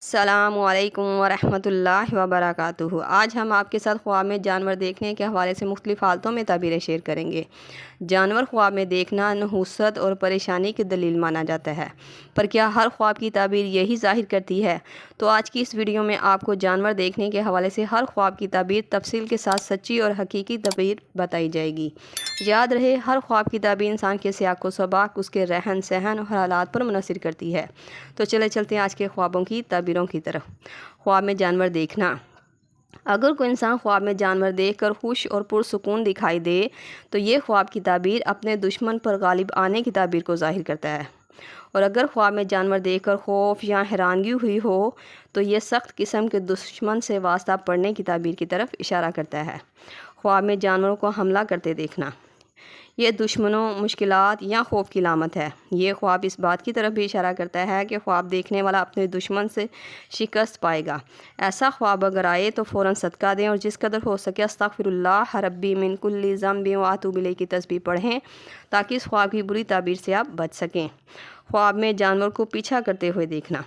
السلام علیکم ورحمۃ اللہ وبرکاتہ۔ آج ہم آپ کے ساتھ خواب میں جانور دیکھنے کے حوالے سے مختلف حالتوں میں تعبیریں شیئر کریں گے۔ جانور خواب میں دیکھنا نحوست اور پریشانی کی دلیل مانا جاتا ہے، پر کیا ہر خواب کی تعبیر یہی ظاہر کرتی ہے؟ تو آج کی اس ویڈیو میں آپ کو جانور دیکھنے کے حوالے سے ہر خواب کی تعبیر تفصیل کے ساتھ سچی اور حقیقی تعبیر بتائی جائے گی۔ یاد رہے، ہر خواب کی تعبیر انسان کے سیاق و سباق، اس کے رہن سہن اور حالات پر منحصر کرتی ہے۔ تو چلتے ہیں آج کے خوابوں کی تعبیروں کی طرف۔ خواب میں جانور دیکھنا۔ اگر کوئی انسان خواب میں جانور دیکھ کر خوش اور پرسکون دکھائی دے تو یہ خواب کی تعبیر اپنے دشمن پر غالب آنے کی تعبیر کو ظاہر کرتا ہے، اور اگر خواب میں جانور دیکھ کر خوف یا حیرانگی ہوئی ہو تو یہ سخت قسم کے دشمن سے واسطہ پڑنے کی تعبیر کی طرف اشارہ کرتا ہے۔ خواب میں جانوروں کو حملہ کرتے دیکھنا، یہ دشمنوں، مشکلات یا خوف کی علامت ہے۔ یہ خواب اس بات کی طرف بھی اشارہ کرتا ہے کہ خواب دیکھنے والا اپنے دشمن سے شکست پائے گا۔ ایسا خواب اگر آئے تو فوراً صدقہ دیں اور جس قدر ہو سکے استغفر اللہ ربی من کل ذنب واتوب الیہ کی تسبیح پڑھیں تاکہ اس خواب کی بری تعبیر سے آپ بچ سکیں۔ خواب میں جانور کو پیچھا کرتے ہوئے دیکھنا،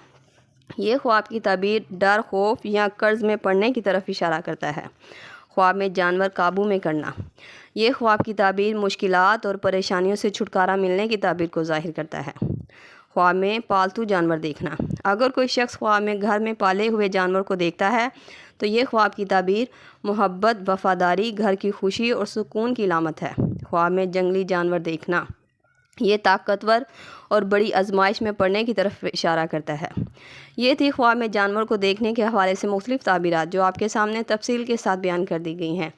یہ خواب کی تعبیر ڈر، خوف یا قرض میں پڑنے کی طرف اشارہ کرتا ہے۔ خواب میں جانور قابو میں کرنا، یہ خواب کی تعبیر مشکلات اور پریشانیوں سے چھٹکارا ملنے کی تعبیر کو ظاہر کرتا ہے۔ خواب میں پالتو جانور دیکھنا، اگر کوئی شخص خواب میں گھر میں پالے ہوئے جانور کو دیکھتا ہے تو یہ خواب کی تعبیر محبت، وفاداری، گھر کی خوشی اور سکون کی علامت ہے۔ خواب میں جنگلی جانور دیکھنا، یہ طاقتور اور بڑی آزمائش میں پڑنے کی طرف اشارہ کرتا ہے۔ یہ تھی خواب میں جانور کو دیکھنے کے حوالے سے مختلف تعبیرات جو آپ کے سامنے تفصیل کے ساتھ بیان کر دی گئی ہیں۔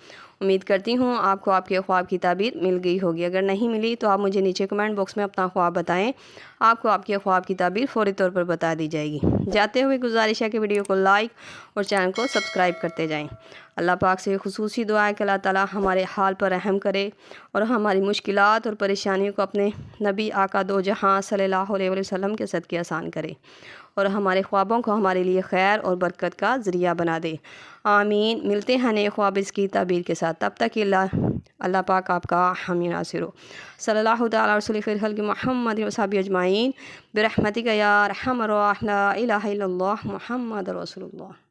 امید کرتی ہوں آپ کو آپ کے خواب کی تعبیر مل گئی ہوگی۔ اگر نہیں ملی تو آپ مجھے نیچے کمنٹ باکس میں اپنا خواب بتائیں، آپ کو آپ کے خواب کی تعبیر فوری طور پر بتا دی جائے گی۔ جاتے ہوئے گزارش ہے کہ ویڈیو کو لائک اور چینل کو سبسکرائب کرتے جائیں۔ اللہ پاک سے خصوصی دعا ہے کہ اللہ تعالیٰ ہمارے حال پر رحم کرے اور ہماری مشکلات اور پریشانیوں کو اپنے نبی آقا دو جہاں صلی اللہ علیہ وسلم کے صدقے آسان کرے اور ہمارے خوابوں کو ہمارے لیے خیر اور برکت کا ذریعہ بنا دے۔ آمین۔ ملتے ہیں نئے خواب اس کی تعبیر کے ساتھ، تب تک اللہ پاک آپ کا حامی ناصر ہو۔ صلی اللہ تعالیٰ رسول خیر خلق محمد و صحابہ اجمعین برحمتک یا ارحم الراحمین، لا الہ الا اللہ محمد رسول اللہ۔